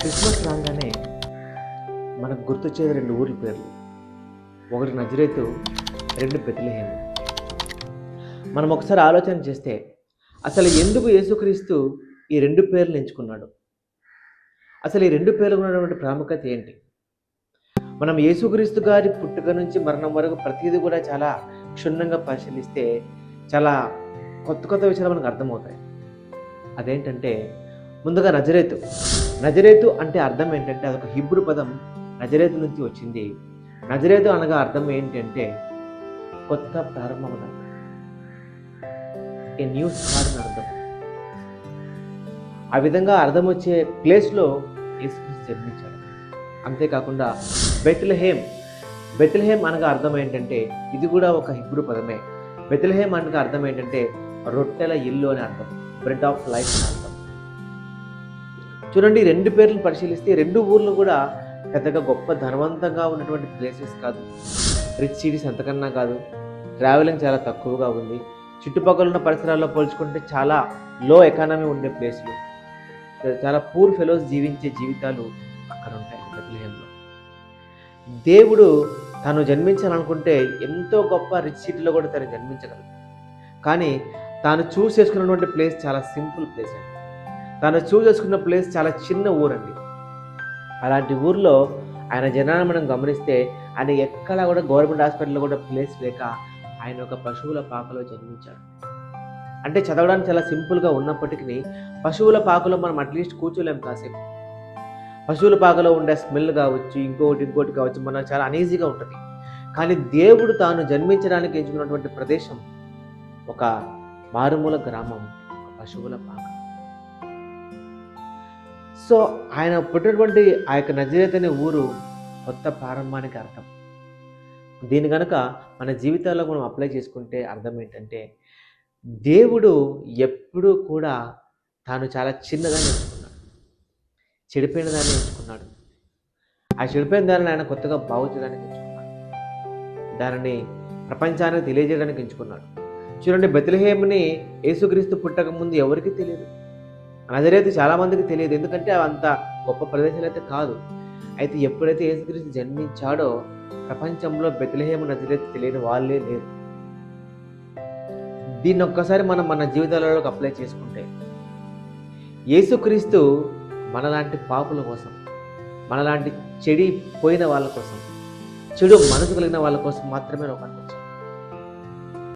Christmas రాగానే మనకు గుర్తొచ్చేది రెండు ఊర్ల పేర్లు. ఒకటి నజరేతు, రెండు బెత్లెహేము. మనం ఒకసారి ఆలోచన చేస్తే అసలు ఎందుకు యేసుక్రీస్తు ఈ రెండు పేర్లు ఎంచుకున్నాడు? అసలు ఈ రెండు పేర్లు ఉన్నటువంటి ప్రాముఖ్యత ఏంటి? మనం యేసుక్రీస్తు గారి పుట్టుక నుంచి మరణం వరకు ప్రతిదీ కూడా చాలా క్షుణ్ణంగా పరిశీలిస్తే చాలా కొత్త కొత్త విషయాలు మనకు అర్థమవుతాయి. అదేంటంటే ముందుగా నజరేతు. నజరేతు అంటే అర్థం ఏంటంటే అదొక హిబ్రూ పదం, నజరేతు నుంచి వచ్చింది. నజరేతు అనగా అర్థం ఏంటంటే కొత్త ప్రారంభం, ఏ న్యూ స్టార్ట్ అని అర్థం. ఆ విధంగా అర్థం వచ్చే ప్లేస్లో యేసుక్రీస్తు జన్మించాడు. అంతేకాకుండా బెత్లెహేం అనగా అర్థం ఏంటంటే ఇది కూడా ఒక హిబ్రూ పదమే. బెత్లెహేం అనగా అర్థం ఏంటంటే రొట్టెల ఇల్లు అని అర్థం, బ్రెడ్ ఆఫ్ లైఫ్ అని అర్థం. చూడండి, రెండు పేర్లను పరిశీలిస్తే రెండు ఊర్లు కూడా పెద్దగా గొప్ప ధనవంతంగా ఉన్నటువంటి ప్లేసెస్ కాదు, రిచ్ సిటీస్ అంతకన్నా కాదు. ట్రావెలింగ్ చాలా తక్కువగా ఉంది. చుట్టుపక్కల ఉన్న పరిసరాల్లో పోల్చుకుంటే చాలా లో ఎకానమీ ఉండే ప్లేస్లు, చాలా పూర్ ఫెలోస్ జీవించే జీవితాలు అక్కడ ఉంటాయి బెత్లెహేంలో. దేవుడు తను జన్మించాలనుకుంటే ఎంతో గొప్ప రిచ్ సిటీలో కూడా తను జన్మించగలడు. కానీ తాను చూస్ చేసుకున్నటువంటి ప్లేస్ చాలా సింపుల్ ప్లేస్ అండి. తాను చూస్ చేసుకున్న ప్లేస్ చాలా చిన్న ఊరండి. అలాంటి ఊర్లో ఆయన జనాన్ని మనం గమనిస్తే ఆయన ఎక్కడా కూడా గవర్నమెంట్ హాస్పిటల్లో కూడా ప్లేస్ లేక ఆయన ఒక పశువుల పాకలో జన్మించాడు. అంటే చదవడానికి చాలా సింపుల్గా ఉన్నప్పటికీ పశువుల పాకలో మనం అట్లీస్ట్ కూర్చోలేం కాసేపు. పశువుల పాకలో ఉండే స్మెల్ కావచ్చు, ఇంకోటి కావచ్చు, మనకు చాలా అనీజీగా ఉంటుంది. కానీ దేవుడు తాను జన్మించడానికి ఎంచుకున్నటువంటి ప్రదేశం ఒక మారుమూల గ్రామం, ఒక పశువుల పాక. సో ఆయన పుట్టినటువంటి ఆ యొక్క నజరేతు అనే ఊరు కొత్త ప్రారంభానికి అర్థం. దీని కనుక మన జీవితాల్లో మనం అప్లై చేసుకుంటే అర్థం ఏంటంటే దేవుడు ఎప్పుడూ కూడా తాను చాలా చిన్నదాన్ని ఎంచుకున్నాడు, చెడిపోయిన దాన్ని ఎంచుకున్నాడు. ఆ చెడిపోయిన దానిని ఆయన కొత్తగా బాగు చేయడానికి ఎంచుకున్నాడు, దానిని ప్రపంచానికి తెలియజేయడానికి ఎంచుకున్నాడు. చూడండి, బెత్లెహేముని యేసుక్రీస్తు పుట్టక ముందు ఎవరికీ తెలియదు. నజరేతు చాలామందికి తెలియదు, ఎందుకంటే అంత గొప్ప ప్రదేశాలు అయితే కాదు. అయితే ఎప్పుడైతే యేసుక్రీస్తు జన్మించాడో ప్రపంచంలో బెత్లెహేము, నజరేతు తెలియని వాళ్ళే లేరు. దీన్ని ఒక్కసారి మనం మన జీవితాలలోకి అప్లై చేసుకుంటే యేసుక్రీస్తు మనలాంటి పాపుల కోసం, మనలాంటి చెడిపోయిన వాళ్ళ కోసం, చెడు మనసు కలిగిన వాళ్ళ కోసం మాత్రమే లోకానికి వచ్చాడు.